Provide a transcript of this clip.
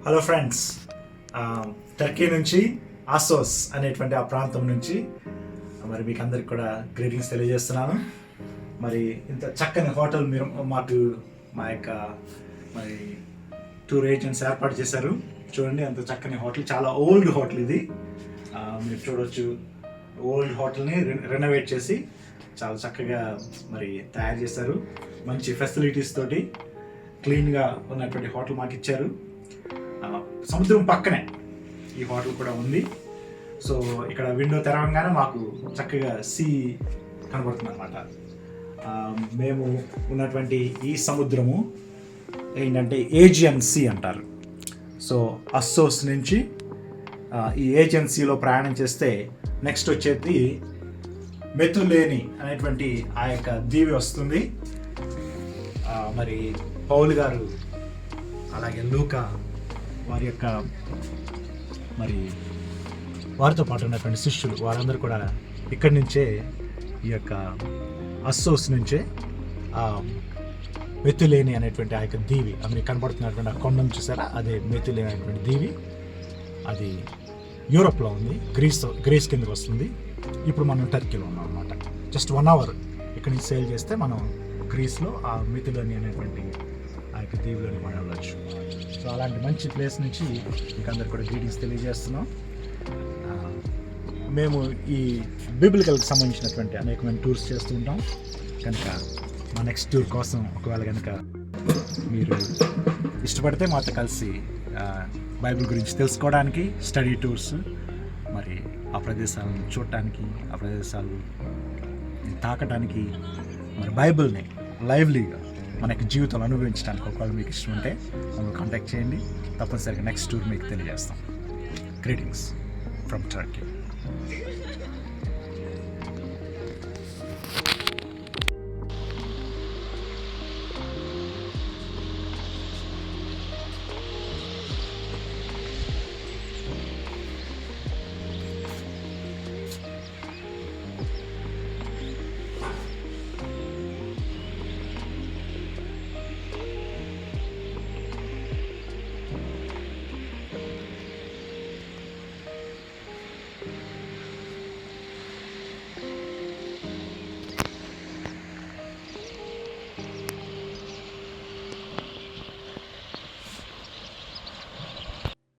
Hello friends, Turkey నుంచి Asus అనేటువంటి ఆ ప్రాంతం నుంచి మరి మీకు అందరికి కూడా గ్రీటింగ్స్ తెలియజేస్తున్నాను. మరి ఇంత చక్కని హోటల్ మీరు మా యొక్క మరి టూర్ ఏజెంట్స్ ఏర్పాటు చేశారు. చూడండి, అంత చక్కని హోటల్, చాలా ఓల్డ్ హోటల్ ఇది. మీరు చూడవచ్చు, ఓల్డ్ హోటల్ని రెనోవేట్ చేసి చాలా చక్కగా మరి తయారు చేశారు. మంచి ఫెసిలిటీస్ తోటి క్లీన్గా ఉన్నటువంటి హోటల్ మాకు ఇచ్చారు. సముద్రం పక్కనే ఈ హోటల్ కూడా ఉంది. సో ఇక్కడ విండో తెరవంగానే మాకు చక్కగా సీ కనబడుతుంది అన్నమాట. మేము ఉన్నటువంటి ఈ సముద్రము ఏంటంటే ఏజియన్ సీ అంటారు. సో అస్సోస్ నుంచి ఈ ఏజియన్ సీలో ప్రయాణం చేస్తే నెక్స్ట్ వచ్చేది మెతులేని అనేటువంటి ఆ యొక్క దీవి వస్తుంది. మరి పౌలు గారు అలాగే లూకా వారి యొక్క మరి వారితో పాటు ఉన్నటువంటి శిష్యులు వారందరూ కూడా ఇక్కడి నుంచే ఈ యొక్క అస్సోస్ నుంచే మెతులేని అనేటువంటి ఆ యొక్క దీవి, మీకు కనబడుతున్నటువంటి ఆ కొండను చూసారా, అదే మెతులేని అనేటువంటి దీవి. అది యూరోప్లో ఉంది, గ్రీస్ కిందకి వస్తుంది. ఇప్పుడు మనం టర్కీలో ఉన్నాం అనమాట. జస్ట్ 1 hour ఇక్కడి నుంచి సేల్ చేస్తే మనం గ్రీస్లో ఆ మెతులేని అనేటువంటి ఆ యొక్క దీవిలోని మనం వెళ్ళచ్చు. సో అలాంటి మంచి ప్లేస్ నుంచి మీకు అందరు కూడా గ్రీటింగ్స్ తెలియజేస్తున్నాం. మేము ఈ బిబ్లికల్కి సంబంధించినటువంటి అనేకమైన టూర్స్ చేస్తూ ఉంటాం కనుక మా నెక్స్ట్ టూర్ కోసం ఒకవేళ కనుక మీరు ఇష్టపడితే మాతో కలిసి బైబిల్ గురించి తెలుసుకోవడానికి, స్టడీ టూర్స్, మరి ఆ ప్రదేశాలను చూడటానికి, ఆ ప్రదేశాలు తాకడానికి, మరి బైబిల్ని లైవ్లీగా మనకి జీవితంలో అనుభవించడానికి ఒకవేళ మీకు ఇష్టం ఉంటే మమ్మల్ని కాంటాక్ట్ చేయండి. తప్పనిసరిగా నెక్స్ట్ టూర్ మీకు తెలియజేస్తాం. Greetings from Turkey.